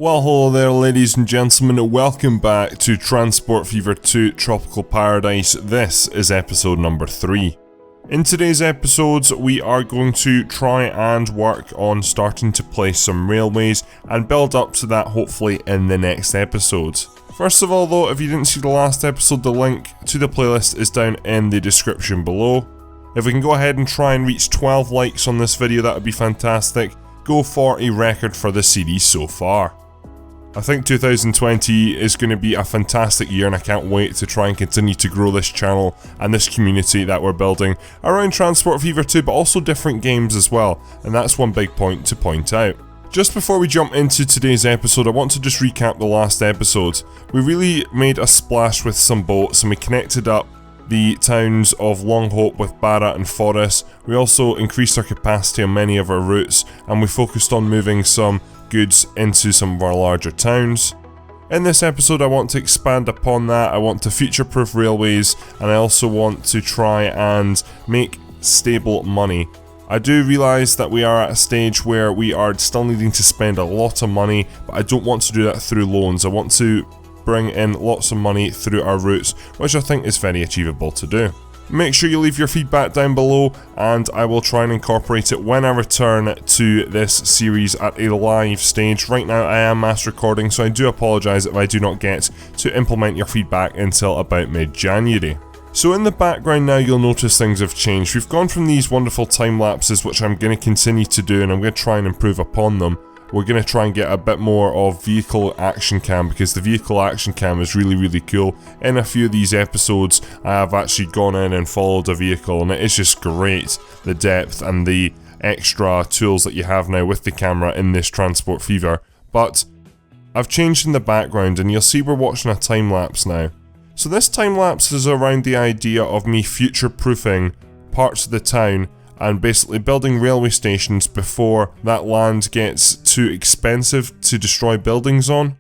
Well, hello there ladies and gentlemen, welcome back to Transport Fever 2 Tropical Paradise. This is episode number 3. In today's episodes, we are going to try and work on starting to place some railways and build up to that hopefully in the next episode. First of all though, if you didn't see the last episode, the link to the playlist is down in the description below. If we can go ahead and try and reach 12 likes on this video, that would be fantastic. Go for a record for the series so far. I think 2020 is going to be a fantastic year and I can't wait to try and continue to grow this channel and this community that we're building around Transport Fever 2, but also different games as well, and that's one big point to point out. Just before we jump into today's episode, I want to just recap the last episode. We really made a splash with some boats and we connected up the towns of Longhope with Barra and Forest. We also increased our capacity on many of our routes and we focused on moving some goods into some of our larger towns. In this episode I want to expand upon that. I want to future-proof railways and I also want to try and make stable money. I do realise that we are at a stage where we are still needing to spend a lot of money, but I don't want to do that through loans. I want to bring in lots of money through our routes, which I think is very achievable to do. Make sure you leave your feedback down below and I will try and incorporate it when I return to this series at a live stage. Right now I am mass recording, so I do apologise if I do not get to implement your feedback until about mid-January. So in the background now you'll notice things have changed. We've gone from these wonderful time lapses, which I'm going to continue to do and I'm going to try and improve upon them. We're going to try and get a bit more of vehicle action cam, because the vehicle action cam is really cool. In a few of these episodes I have actually gone in and followed a vehicle and it is just great, the depth and the extra tools that you have now with the camera in this Transport Fever. But I've changed in the background and you'll see we're watching a time lapse now. So this time lapse is around the idea of me future proofing parts of the town and basically building railway stations before that land gets too expensive to destroy buildings on.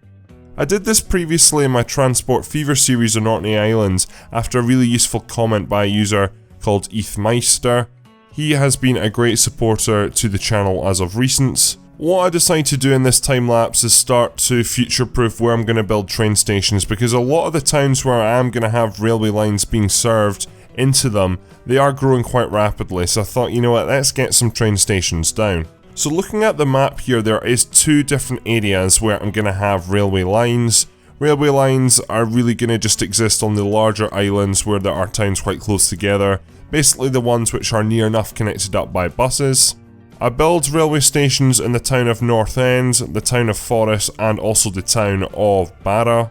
I did this previously in my Transport Fever series on Orkney Islands after a really useful comment by a user called Meister. He has been a great supporter to the channel as of recent. What I decided to do in this time lapse is start to future-proof where I'm going to build train stations, because a lot of the towns where I am going to have railway lines being served into them, they are growing quite rapidly, so I thought, you know what, let's get some train stations down. So looking at the map here, there is 2 different areas where I'm going to have railway lines. Railway lines are really going to just exist on the larger islands where there are towns quite close together, basically the ones which are near enough connected up by buses. I build railway stations in the town of North End, the town of Forest and also the town of Barra.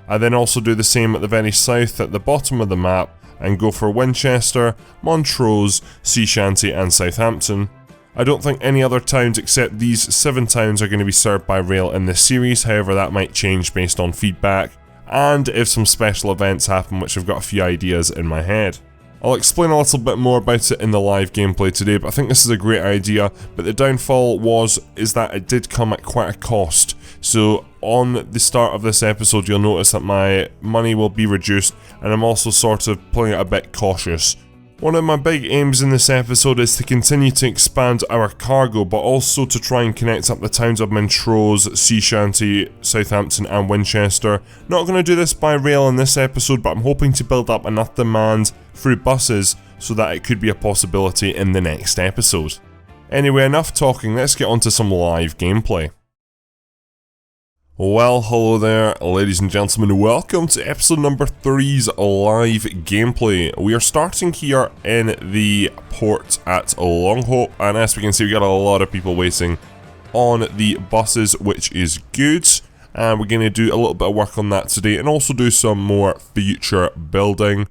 I then also do the same at the very south at the bottom of the map and go for Winchester, Montrose, Shanty and Southampton. I don't think any other towns except these 7 towns are going to be served by rail in this series, however that might change based on feedback and if some special events happen, which I've got a few ideas in my head. I'll explain a little bit more about it in the live gameplay today, but I think this is a great idea, but the downfall is that it did come at quite a cost. So on the start of this episode you'll notice that my money will be reduced and I'm also sort of playing it a bit cautious. One of my big aims in this episode is to continue to expand our cargo, but also to try and connect up the towns of Montrose, Shanty, Southampton and Winchester. Not going to do this by rail in this episode, but I'm hoping to build up enough demand through buses so that it could be a possibility in the next episode. Anyway, enough talking, let's get on to some live gameplay. Well, hello there ladies and gentlemen, welcome to episode number 3's live gameplay. We are starting here in the port at Longhope, and as we can see we got a lot of people waiting on the buses, which is good. And we're going to do a little bit of work on that today and also do some more future building.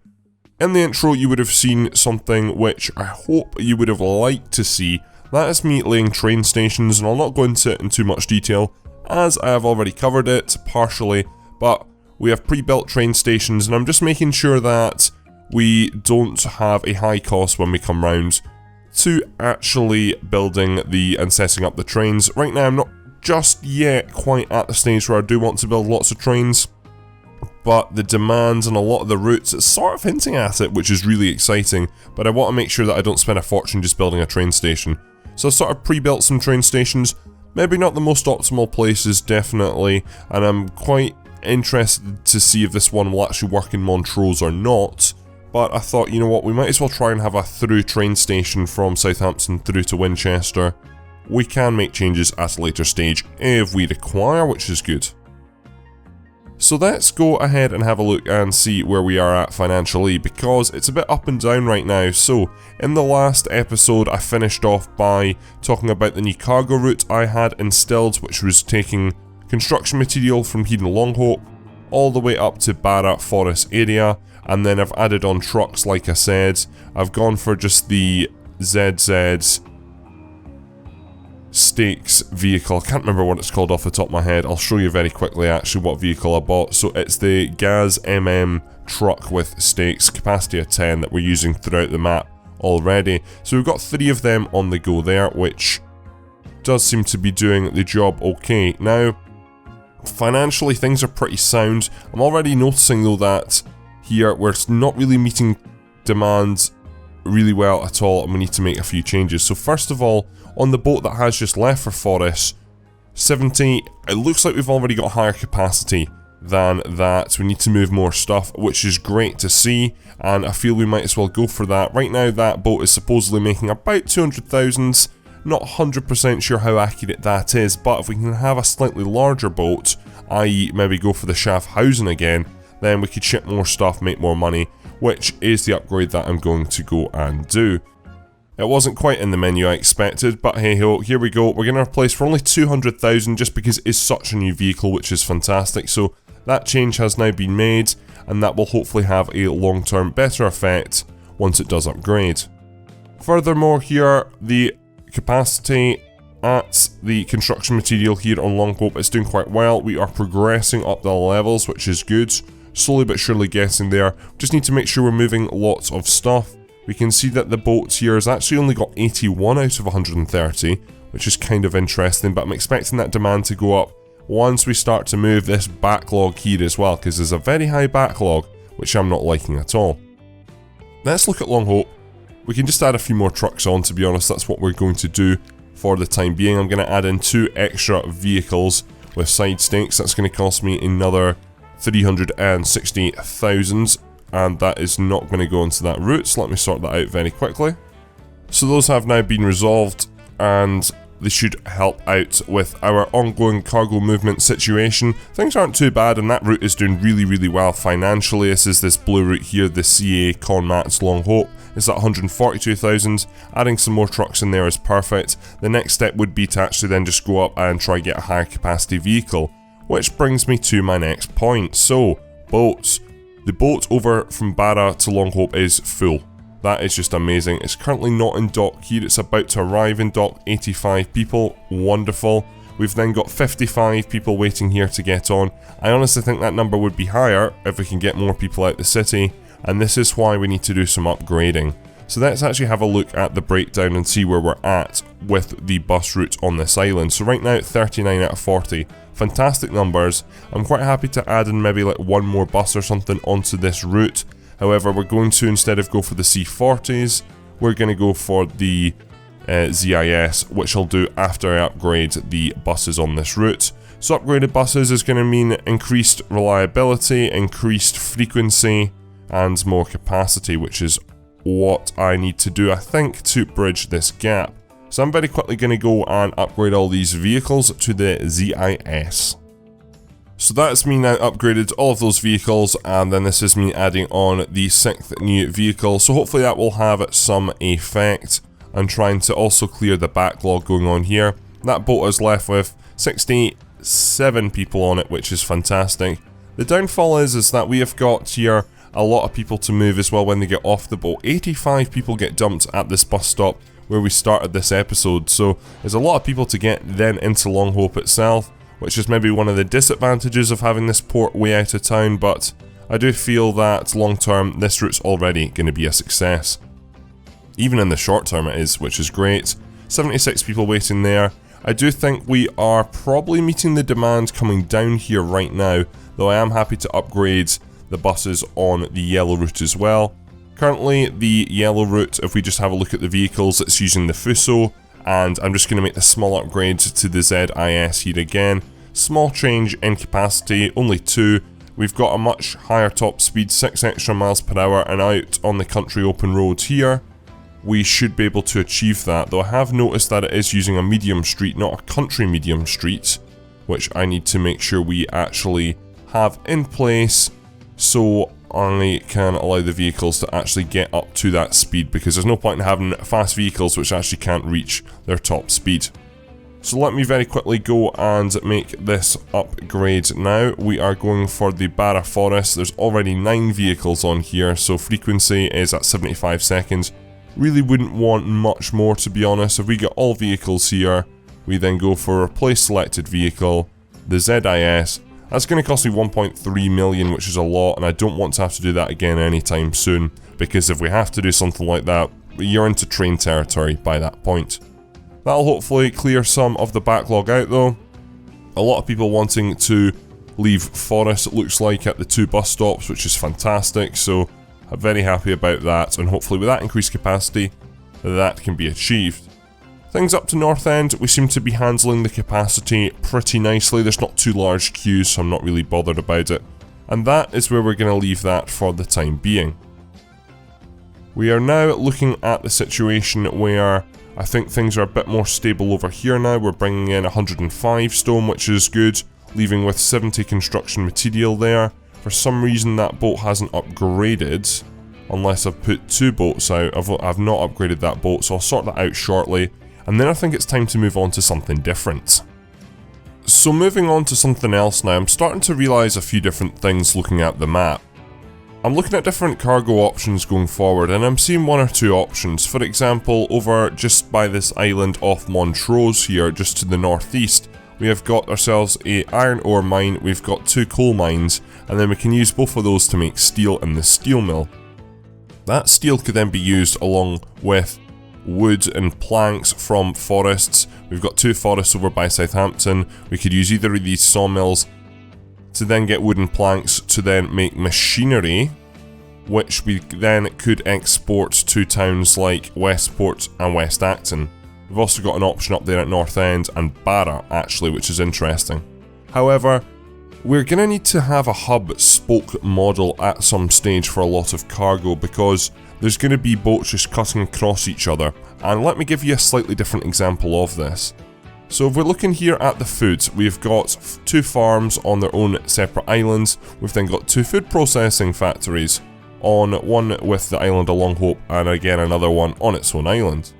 In the intro you would have seen something which I hope you would have liked to see. That is me laying train stations, and I'll not go into it in too much detail as I have already covered it partially, but we have pre-built train stations and I'm just making sure that we don't have a high cost when we come round to actually building and setting up the trains. Right now I'm not just yet quite at the stage where I do want to build lots of trains, but the demands and a lot of the routes, it's sort of hinting at it, which is really exciting, but I want to make sure that I don't spend a fortune just building a train station. So I've sort of pre-built some train stations. Maybe not the most optimal places, definitely, and I'm quite interested to see if this one will actually work in Montrose or not. But I thought, you know what, we might as well try and have a through train station from Southampton through to Winchester. We can make changes at a later stage if we require, which is good. So let's go ahead and have a look and see where we are at financially, because it's a bit up and down right now. So in the last episode I finished off by talking about the new cargo route I had instilled, which was taking construction material from here in Longhope all the way up to Barra Forest area, and then I've added on trucks like I said. I've gone for just the ZZ Stakes vehicle. I can't remember what it's called off the top of my head. I'll show you very quickly actually what vehicle I bought. So it's the Gaz MM truck with stakes, capacity of 10, that we're using throughout the map already. So we've got 3 of them on the go there, which does seem to be doing the job okay. Now, financially things are pretty sound. I'm already noticing though that here we're not really meeting demand really well at all, and we need to make a few changes. So first of all, on the boat that has just left for Forest, 70, it looks like we've already got higher capacity than that. We need to move more stuff, which is great to see, and I feel we might as well go for that. Right now that boat is supposedly making about 200,000, not 100% sure how accurate that is, but if we can have a slightly larger boat, i.e. maybe go for the Schaffhausen again, then we could ship more stuff, make more money, which is the upgrade that I'm going to go and do. It wasn't quite in the menu I expected, but hey ho, here we go. We're going to replace for only 200,000 just because it is such a new vehicle, which is fantastic. So that change has now been made, and that will hopefully have a long-term better effect once it does upgrade. Furthermore here, the capacity at the construction material here on Longhope is doing quite well. We are progressing up the levels, which is good. Slowly but surely getting there. Just need to make sure we're moving lots of stuff. We can see that the boat here has actually only got 81 out of 130, which is kind of interesting, but I'm expecting that demand to go up once we start to move this backlog here as well, because there's a very high backlog, which I'm not liking at all. Let's look at Longhope. We can just add a few more trucks on, to be honest. That's what we're going to do for the time being. I'm going to add in 2 extra vehicles with side stakes. That's going to cost me another 360,000, and that is not going to go into that route, so let me sort that out very quickly. So those have now been resolved, and they should help out with our ongoing cargo movement situation. Things aren't too bad, and that route is doing really well financially. This is this blue route here, the CA Conmats Longhope. It's at 142,000. Adding some more trucks in there is perfect. The next step would be to actually then just go up and try and get a higher capacity vehicle, which brings me to my next point. So, boats. The boat over from Barra to Longhope is full. That is just amazing. It's currently not in dock here. It's about to arrive in dock. 85 people. Wonderful. We've then got 55 people waiting here to get on. I honestly think that number would be higher if we can get more people out the city, and this is why we need to do some upgrading. So let's actually have a look at the breakdown and see where we're at with the bus route on this island. So right now, 39 out of 40. Fantastic numbers. I'm quite happy to add in maybe like 1 more bus or something onto this route. However, we're going to, instead of go for the C40s, we're going to go for the ZIS, which I'll do after I upgrade the buses on this route. So upgraded buses is going to mean increased reliability, increased frequency, and more capacity, which is what I need to do, I think, to bridge this gap. So I'm very quickly going to go and upgrade all these vehicles to the ZIS. So that's me now upgraded all of those vehicles, and then this is me adding on the 6th new vehicle. So hopefully that will have some effect. I'm trying to also clear the backlog going on here. That boat is left with 67 people on it, which is fantastic. The downfall is that we have got here a lot of people to move as well when they get off the boat. 85 people get dumped at this bus stop where we started this episode, so there's a lot of people to get then into Longhope itself, which is maybe one of the disadvantages of having this port way out of town, but I do feel that long term this route's already going to be a success. Even in the short term it is, which is great. 76 people waiting there. I do think we are probably meeting the demand coming down here right now, though I am happy to upgrade the buses on the yellow route as well. Currently the yellow route, if we just have a look at the vehicles, it's using the Fuso and I'm just going to make the small upgrade to the ZIS here again. Small change in capacity, only 2. We've got a much higher top speed, 6 extra miles per hour, and out on the country open road here, we should be able to achieve that, though I have noticed that it is using a medium street, not a country medium street, which I need to make sure we actually have in place so I can allow the vehicles to actually get up to that speed, because there's no point in having fast vehicles which actually can't reach their top speed. So let me very quickly go and make this upgrade now. We are going for the Barra Forest. There's already 9 vehicles on here, so frequency is at 75 seconds. Really wouldn't want much more, to be honest. If we get all vehicles here, we then go for replace selected vehicle, the ZIS. That's going to cost me 1.3 million, which is a lot, and I don't want to have to do that again anytime soon, because if we have to do something like that, you're into train territory by that point. That'll hopefully clear some of the backlog out though. A lot of people wanting to leave Forest, it looks like, at the 2 bus stops, which is fantastic, so I'm very happy about that, and hopefully with that increased capacity, that can be achieved. Things up to North End, we seem to be handling the capacity pretty nicely. There's not too large queues, so I'm not really bothered about it. And that is where we're going to leave that for the time being. We are now looking at the situation where I think things are a bit more stable over here now. We're bringing in 105 stone, which is good, leaving with 70 construction material there. For some reason that boat hasn't upgraded, unless I've put 2 boats out. I've not upgraded that boat, so I'll sort that out shortly. And then I think it's time to move on to something different. So moving on to something else now, I'm starting to realise a few different things looking at the map. I'm looking at different cargo options going forward, and I'm seeing 1 or 2 options. For example, over just by this island off Montrose here, just to the northeast, we have got ourselves a iron ore mine, we've got 2 coal mines, and then we can use both of those to make steel in the steel mill. That steel could then be used along with wood and planks from forests. We've got 2 forests over by Southampton. We could use either of these sawmills to then get wooden planks to then make machinery, which we then could export to towns like Westport and West Acton. We've also got an option up there at North End and Barra actually, which is interesting. However, we're going to need to have a hub-spoke model at some stage for a lot of cargo, because there's going to be boats just cutting across each other, and let me give you a slightly different example of this. So if we're looking here at the food, we've got 2 farms on their own separate islands. We've then got 2 food processing factories, one with the island of Longhope and again another one on its own island.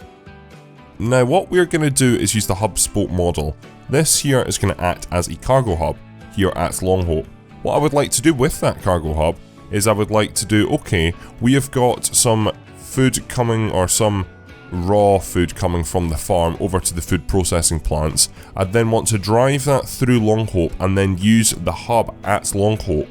Now what we're going to do is use the hub spoke model. This here is going to act as a cargo hub here at Longhope. What I would like to do with that cargo hub is I would like to do, okay, we have got some food coming, or some raw food coming from the farm over to the food processing plants. I'd then want to drive that through Longhope and then use the hub at Longhope.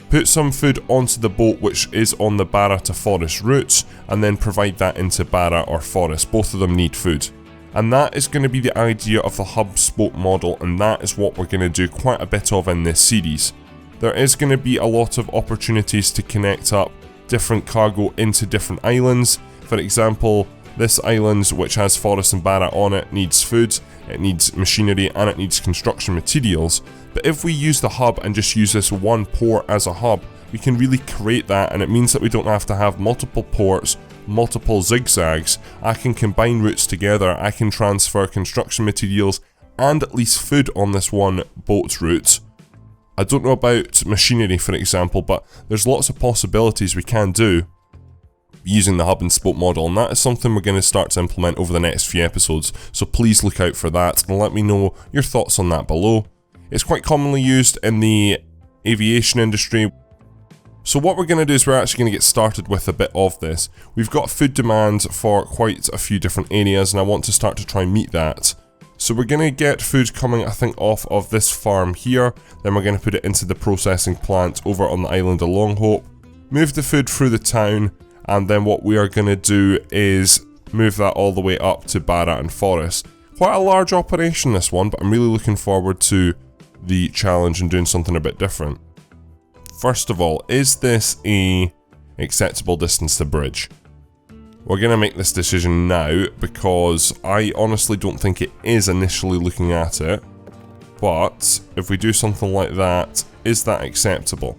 Put some food onto the boat which is on the Barra to Forest routes, and then provide that into Barra or Forest. Both of them need food. And that is going to be the idea of the hub spoke model, and that is what we're going to do quite a bit of in this series. There is going to be a lot of opportunities to connect up different cargo into different islands. For example, this island, which has Forest and Barra on it, needs food, it needs machinery, and it needs construction materials. But if we use the hub and just use this one port as a hub, we can really create that, and it means that we don't have to have multiple ports, multiple zigzags. I can combine routes together, I can transfer construction materials and at least food on this one boat route. I don't know about machinery, for example, but there's lots of possibilities we can do using the hub and spoke model, and that is something we're going to start to implement over the next few episodes, so please look out for that and let me know your thoughts on that below. It's quite commonly used in the aviation industry. So what we're going to do is we're actually going to get started with a bit of this. We've got food demand for quite a few different areas, and I want to start to try and meet that. So we're going to get food coming, I think, off of this farm here, then we're going to put it into the processing plant over on the island of Longhope, move the food through the town, and then what we are going to do is move that all the way up to Barra and Forest. Quite a large operation this one, but I'm really looking forward to the challenge and doing something a bit different. First of all, is this a acceptable distance to bridge? We're going to make this decision now because I honestly don't think it is initially looking at it. But if we do something like that, is that acceptable?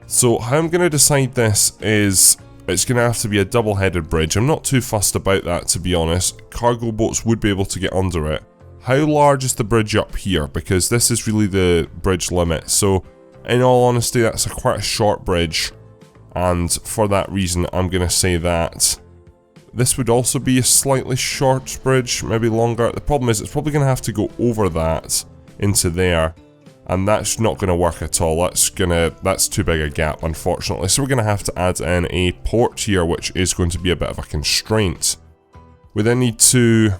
So how I'm going to decide this is it's going to have to be a double-headed bridge. I'm not too fussed about that, to be honest. Cargo boats would be able to get under it. How large is the bridge up here? Because this is really the bridge limit. So in all honesty, that's quite a short bridge. And for that reason, I'm going to say that this would also be a slightly short bridge, maybe longer. The problem is it's probably going to have to go over that into there. And that's not going to work at all. That's too big a gap, unfortunately. So we're going to have to add in a port here, which is going to be a bit of a constraint. We then need to...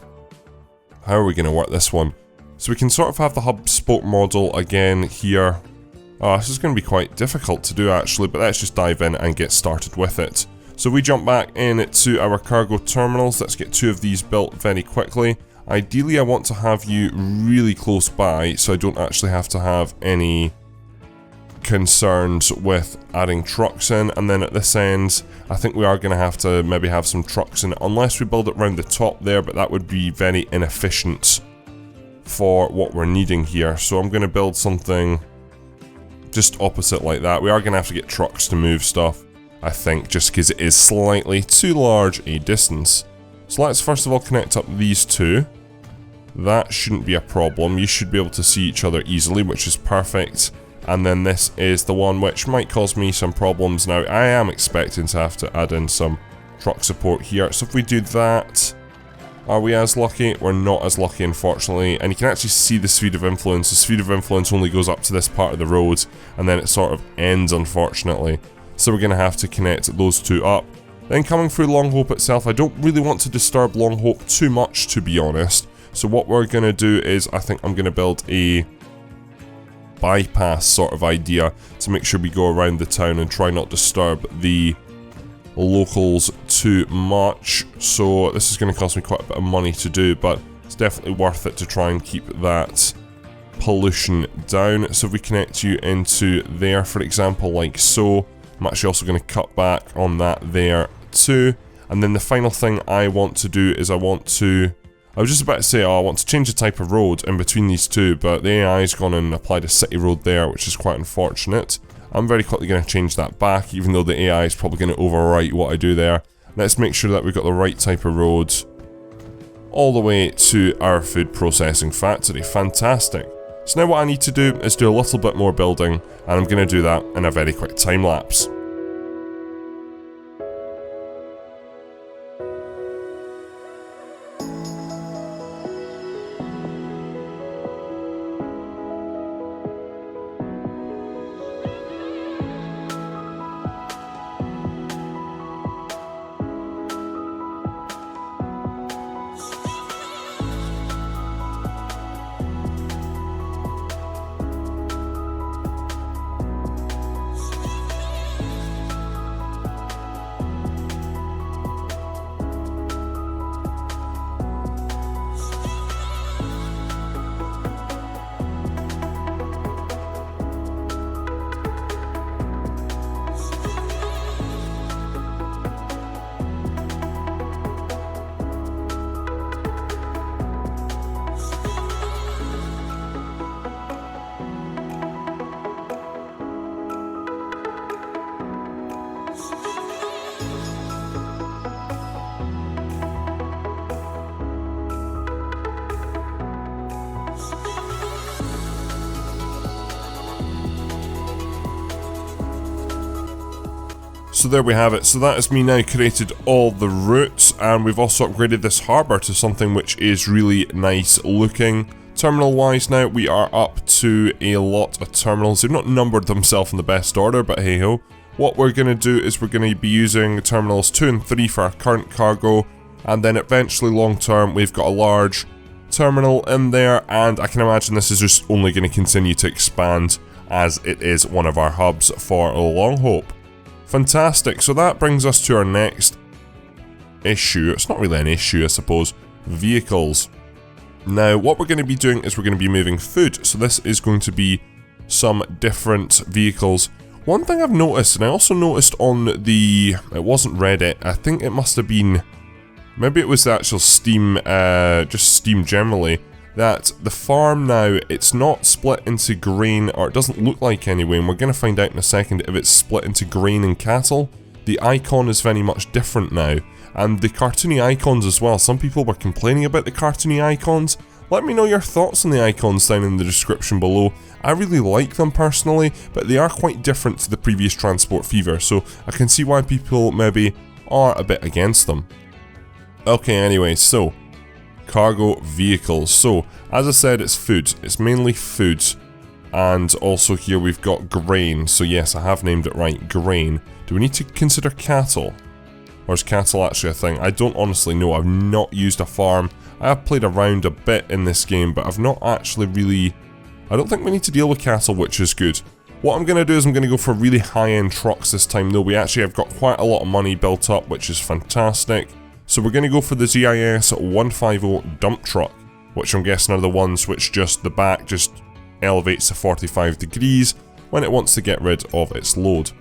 How are we going to work this one? So we can sort of have the hub spoke model again here. Oh, this is going to be quite difficult to do actually, but let's just dive in and get started with it. So we jump back in to our cargo terminals. Let's get 2 of these built very quickly. Ideally, I want to have you really close by, so I don't actually have to have any concerns with adding trucks in. And then at this end, I think we are going to have to maybe have some trucks in, unless we build it around the top there, but that would be very inefficient for what we're needing here. So I'm going to build something just opposite like that. We are going to have to get trucks to move stuff, I think, just because it is slightly too large a distance. So let's first of all connect up these 2. That shouldn't be a problem. You should be able to see each other easily, which is perfect. And then this is the one which might cause me some problems. Now, I am expecting to have to add in some truck support here. So if we do that, are we as lucky? We're not as lucky, unfortunately. And you can actually see the sphere of influence. The sphere of influence only goes up to this part of the road, and then it sort of ends, unfortunately. So we're going to have to connect those 2 up. Then coming through Longhope itself, I don't really want to disturb Longhope too much, to be honest. So what we're going to do is, I think I'm going to build a bypass sort of idea to make sure we go around the town and try not disturb the locals too much. So this is going to cost me quite a bit of money to do, but it's definitely worth it to try and keep that pollution down. So if we connect you into there, for example, like so, I'm actually also going to cut back on that there too. And then the final thing I want to do is I was just about to say, I want to change the type of road in between these 2, but the AI's gone and applied a city road there, which is quite unfortunate. I'm very quickly going to change that back, even though the AI is probably going to overwrite what I do there. Let's make sure that we've got the right type of road all the way to our food processing factory. Fantastic. So now what I need to do is do a little bit more building, and I'm going to do that in a very quick time lapse. So there we have it. So that has me now created all the routes, and we've also upgraded this harbour to something which is really nice looking. Terminal wise now, we are up to a lot of terminals. They've not numbered themselves in the best order, but hey ho. What we're going to do is we're going to be using terminals 2 and 3 for our current cargo, and then eventually long term we've got a large terminal in there, and I can imagine this is just only going to continue to expand as it is one of our hubs for Longhope. Fantastic, so that brings us to our next issue. It's not really an issue, I suppose. Vehicles. Now, what we're going to be doing is we're going to be moving food. So this is going to be some different vehicles. One thing I've noticed, and I also noticed on the, it wasn't Reddit, I think it must have been, maybe it was the actual Steam, just Steam generally, that the farm now, it's not split into grain, or it doesn't look like anyway, and we're going to find out in a second if it's split into grain and cattle. The icon is very much different now, and the cartoony icons as well. Some people were complaining about the cartoony icons. Let me know your thoughts on the icons down in the description below. I really like them personally, but they are quite different to the previous Transport Fever, so I can see why people maybe are a bit against them. Okay, anyway, so cargo vehicles. So, as I said, it's food. It's mainly food. And also here we've got grain. So yes, I have named it right, grain. Do we need to consider cattle? Or is cattle actually a thing? I don't honestly know. I've not used a farm. I have played around a bit in this game, but I've not actually really... I don't think we need to deal with cattle, which is good. What I'm going to do is I'm going to go for really high-end trucks this time, though. We actually have got quite a lot of money built up, which is fantastic. So we're going to go for the ZIS 150 dump truck, which I'm guessing are the ones which just the back just elevates to 45 degrees when it wants to get rid of its load.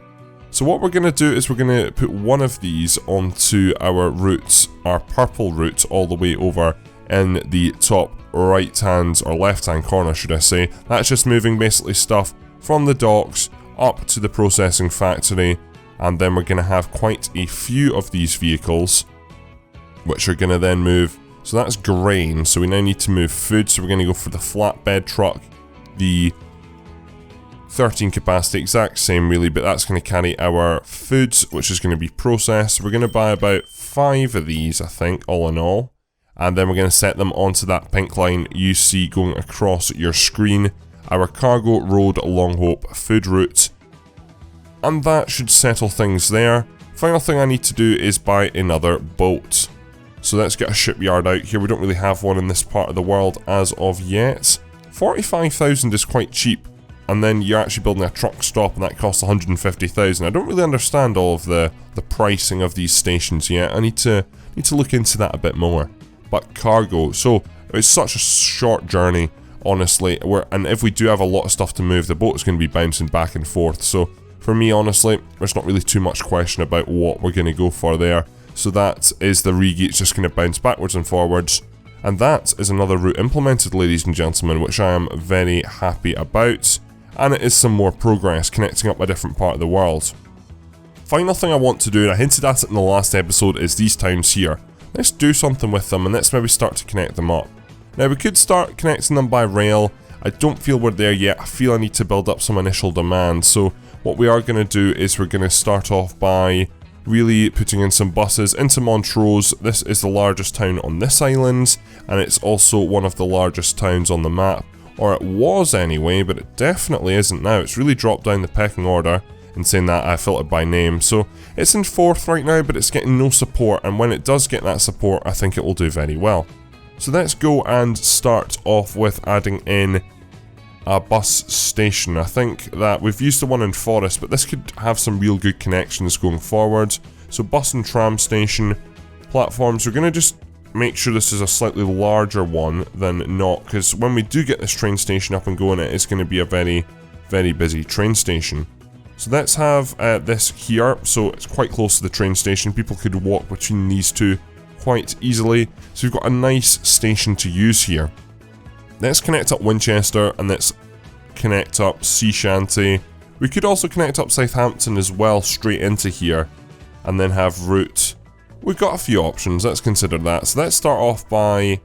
So what we're going to do is we're going to put one of these onto our route, our purple route, all the way over in the top right hand or left hand corner, should I say. That's just moving basically stuff from the docks up to the processing factory, and then we're going to have quite a few of these vehicles which are going to then move. So that's grain, so we now need to move food, so we're going to go for the flatbed truck, the 13 capacity, exact same really, but that's going to carry our food, which is going to be processed. We're going to buy about 5 of these, I think, all in all, and then we're going to set them onto that pink line you see going across your screen, our cargo road Longhope food route, and that should settle things there. Final thing I need to do is buy another boat. So let's get a shipyard out here. We don't really have one in this part of the world as of yet. 45,000 is quite cheap, and then you're actually building a truck stop and that costs 150,000. I don't really understand all of the pricing of these stations yet. I need to look into that a bit more. But cargo, so it's such a short journey, honestly, and if we do have a lot of stuff to move, the boat is going to be bouncing back and forth. So for me, honestly, there's not really too much question about what we're going to go for there. So that is the Rigi, it's just going to bounce backwards and forwards. And that is another route implemented, ladies and gentlemen, which I am very happy about. And it is some more progress, connecting up a different part of the world. Final thing I want to do, and I hinted at it in the last episode, is these towns here. Let's do something with them, and let's maybe start to connect them up. Now, we could start connecting them by rail. I don't feel we're there yet. I feel I need to build up some initial demand. So what we are going to do is we're going to start off by really putting in some buses into Montrose. This is the largest town on this island, and it's also one of the largest towns on the map. Or it was anyway, but it definitely isn't now. It's really dropped down the pecking order, and saying that I filtered by name. So it's in 4th right now, but it's getting no support, and when it does get that support, I think it will do very well. So let's go and start off with adding in a bus station. I think that we've used the one in Forest, but this could have some real good connections going forward. So bus and tram station platforms, we're going to just make sure this is a slightly larger one than not, because when we do get this train station up and going, it is going to be a very, very busy train station. So let's have this here, so it's quite close to the train station. People could walk between these two quite easily. So we've got a nice station to use here. Let's connect up Winchester, and let's connect up Sea Shanty. We could also connect up Southampton as well, straight into here, and then have route. We've got a few options, let's consider that. So let's start off by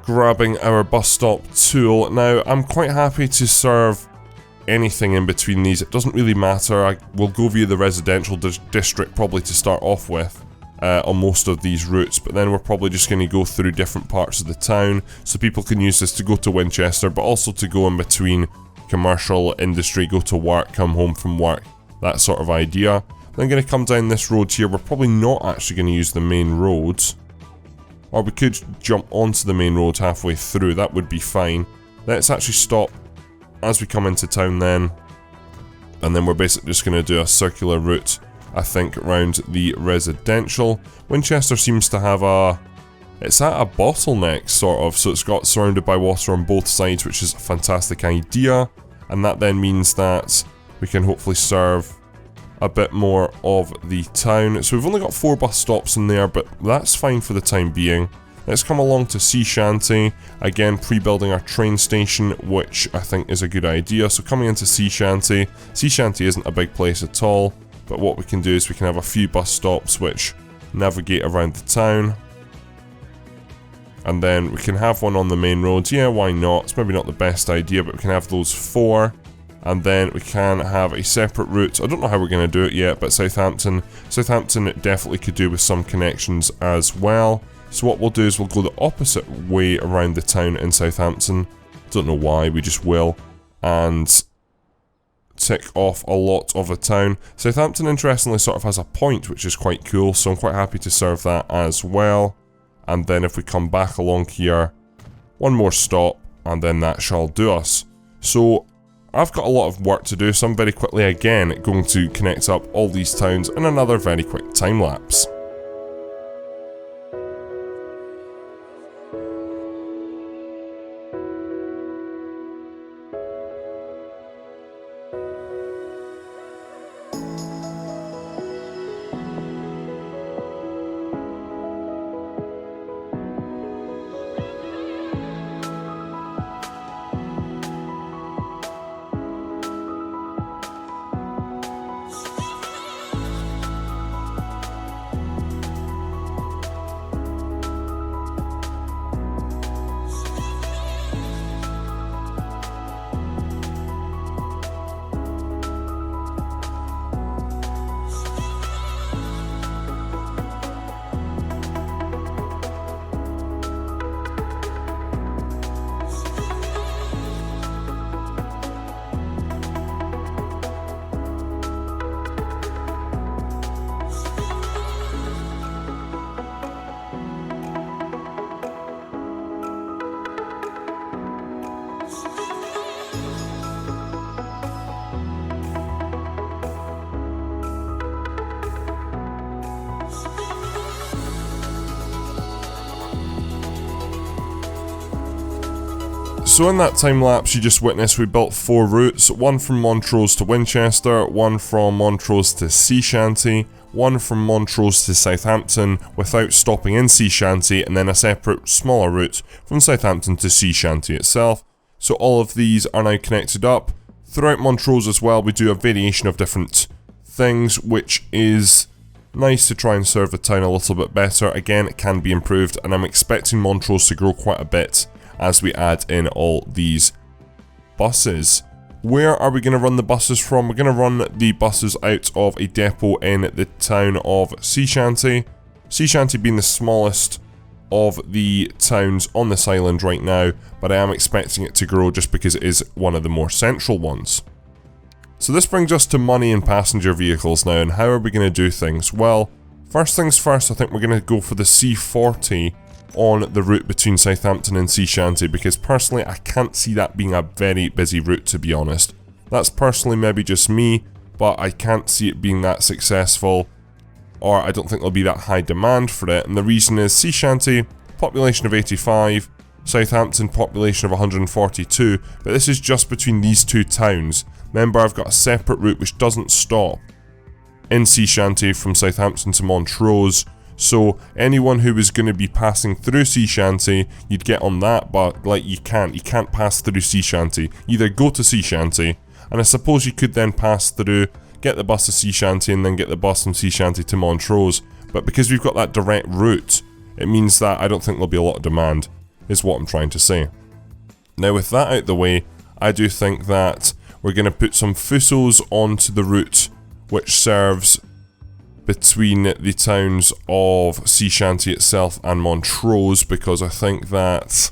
grabbing our bus stop tool. Now, I'm quite happy to serve anything in between these. It doesn't really matter. I will go via the residential district probably to start off with. On most of these routes, but then we're probably just going to go through different parts of the town, so people can use this to go to Winchester, but also to go in between commercial, industry, go to work, come home from work, that sort of idea. Then going to come down this road here. We're probably not actually going to use the main roads, or we could jump onto the main road halfway through, that would be fine. Let's actually stop as we come into town then, and then we're basically just going to do a circular route, I think, around the residential. Winchester seems to have it's at a bottleneck sort of, so it's got surrounded by water on both sides, which is a fantastic idea, and that then means that we can hopefully serve a bit more of the town. So we've only got 4 bus stops in there, but that's fine for the time being. Let's come along to Sea Shanty, again pre-building our train station, which I think is a good idea. So coming into Sea Shanty isn't a big place at all, but what we can do is we can have a few bus stops which navigate around the town. And then we can have one on the main road. Yeah, why not? It's maybe not the best idea, but we can have those 4. And then we can have a separate route. I don't know how we're going to do it yet, but Southampton definitely could do with some connections as well. So what we'll do is we'll go the opposite way around the town in Southampton. Don't know why, we just will. And tick off a lot of the town. Southampton, interestingly, sort of has a point, which is quite cool, so I'm quite happy to serve that as well. And then if we come back along here, one more stop, and then that shall do us. So I've got a lot of work to do, so I'm very quickly again going to connect up all these towns in another very quick time lapse. So in that time lapse you just witnessed, we built 4 routes, one from Montrose to Winchester, one from Montrose to Sea Shanty, one from Montrose to Southampton without stopping in Sea Shanty, and then a separate smaller route from Southampton to Sea Shanty itself. So all of these are now connected up. Throughout Montrose as well we do a variation of different things, which is nice to try and serve the town a little bit better. Again, it can be improved, and I'm expecting Montrose to grow quite a bit as we add in all these buses. Where are we going to run the buses from? We're going to run the buses out of a depot in the town of Sea Shanty. Sea Shanty being the smallest of the towns on this island right now, but I am expecting it to grow just because it is one of the more central ones. So this brings us to money and passenger vehicles now, and how are we going to do things? Well, first things first, I think we're going to go for the C40 on the route between Southampton and Sea Shanty, because personally I can't see that being a very busy route, to be honest. That's personally maybe just me, but I can't see it being that successful, or I don't think there'll be that high demand for it. And the reason is Sea Shanty, population of 85, Southampton population of 142, but this is just between these 2 towns. Remember, I've got a separate route which doesn't stop in Sea Shanty from Southampton to Montrose. So anyone who is going to be passing through Sea Shanty, you'd get on that, but like you can't pass through Sea Shanty. Either go to Sea Shanty, and I suppose you could then pass through, get the bus to Sea Shanty, and then get the bus from Sea Shanty to Montrose. But because we've got that direct route, it means that I don't think there'll be a lot of demand, is what I'm trying to say. Now with that out the way, I do think that we're going to put some fusos onto the route which serves between the towns of Sea Shanty itself and Montrose, because I think that,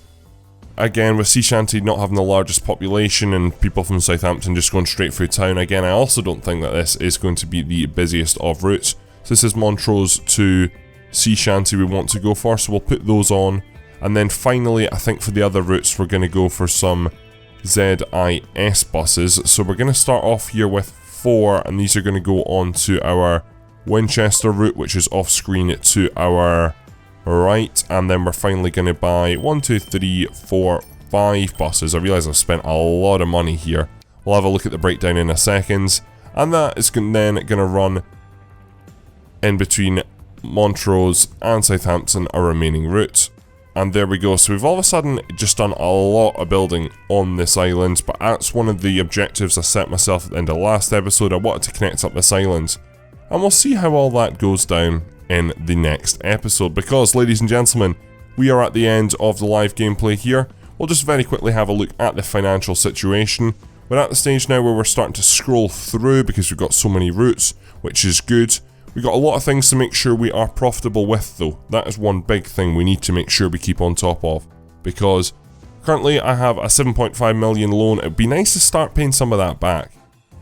again, with Sea Shanty not having the largest population and people from Southampton just going straight through town, again, I also don't think that this is going to be the busiest of routes. So this is Montrose to Sea Shanty we want to go for, so we'll put those on. And then finally, I think for the other routes, we're going to go for some ZIS buses. So we're going to start off here with 4, and these are going to go on to our Winchester route, which is off screen to our right, and then we're finally going to buy 1, 2, 3, 4, 5 buses. I realise I've spent a lot of money here We'll have a look at the breakdown in a second. And that is then going to run in between Montrose and Southampton, our remaining route. And there we go, so we've all of a sudden just done a lot of building on this island, but that's one of the objectives I set myself at the end of the last episode. I wanted to connect up this island. And we'll see how all that goes down in the next episode, because, ladies and gentlemen, we are at the end of the live gameplay here. We'll just very quickly have a look at the financial situation. We're at the stage now where we're starting to scroll through because we've got so many routes, which is good. We've got a lot of things to make sure we are profitable with though. That is one big thing we need to make sure we keep on top of. Because currently I have a 7.5 million loan. It'd be nice to start paying some of that back.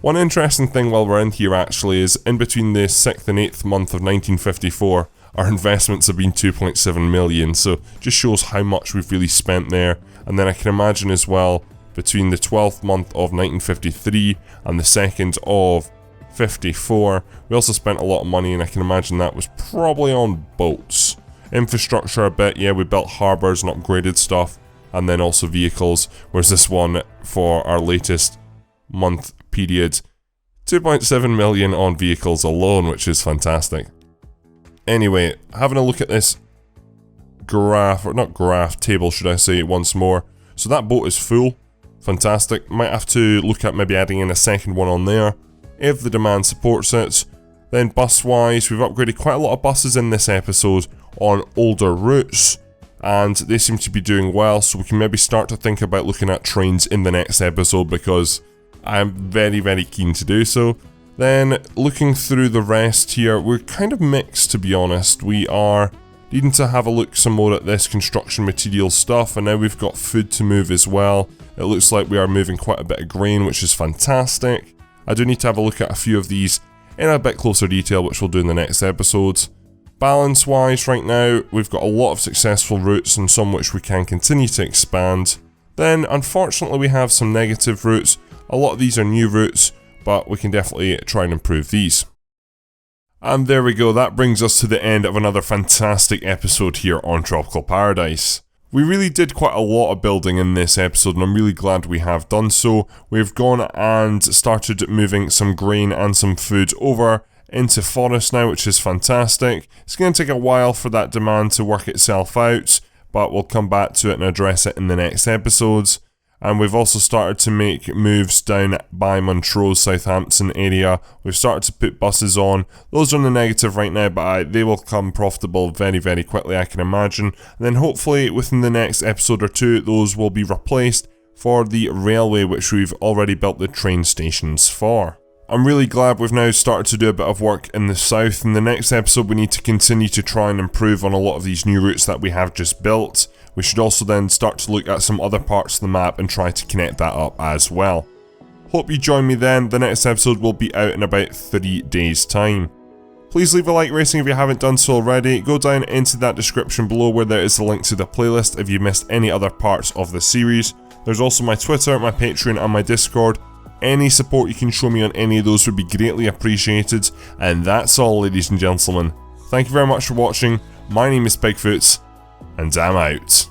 One interesting thing while we're in here actually is in between the 6th and 8th month of 1954, our investments have been 2.7 million. So just shows how much we've really spent there. And then I can imagine as well between the 12th month of 1953 and the 2nd of 54, we also spent a lot of money, and I can imagine that was probably on boats. Infrastructure a bit, yeah, we built harbours and upgraded stuff, and then also vehicles, whereas this one for our latest month period, 2.7 million on vehicles alone, which is fantastic. Anyway, having a look at this graph, or not graph, table should I say, once more. So that boat is full, fantastic. Might have to look at maybe adding in a second one on there if the demand supports it. Then bus wise, we've upgraded quite a lot of buses in this episode on older routes, and they seem to be doing well, so we can maybe start to think about looking at trains in the next episode, because I'm very, very keen to do so. Then looking through the rest here, we're kind of mixed, to be honest. We are needing to have a look some more at this construction material stuff, and now we've got food to move as well. It looks like we are moving quite a bit of grain, which is fantastic. I do need to have a look at a few of these in a bit closer detail, which we'll do in the next episode. Balance wise right now, we've got a lot of successful routes and some which we can continue to expand. Then unfortunately we have some negative routes. A lot of these are new routes, but we can definitely try and improve these. And there we go, that brings us to the end of another fantastic episode here on Tropical Paradise. We really did quite a lot of building in this episode, and I'm really glad we have done so. We've gone and started moving some grain and some food over into forest now, which is fantastic. It's going to take a while for that demand to work itself out, but we'll come back to it and address it in the next episodes. And we've also started to make moves down by Montrose, Southampton area. We've started to put buses on. Those are in the negative right now, but they will come profitable very, very quickly, I can imagine. And then hopefully within the next episode or two, those will be replaced for the railway, which we've already built the train stations for. I'm really glad we've now started to do a bit of work in the south. In the next episode, we need to continue to try and improve on a lot of these new routes that we have just built. We should also then start to look at some other parts of the map and try to connect that up as well. Hope you join me then. The next episode will be out in about 3 days' time. Please leave a like rating if you haven't done so already. Go down into that description below where there is a link to the playlist if you missed any other parts of the series. There's also my Twitter, my Patreon and my Discord. Any support you can show me on any of those would be greatly appreciated. And that's all, ladies and gentlemen. Thank you very much for watching. My name is Bigfoot, and I'm out.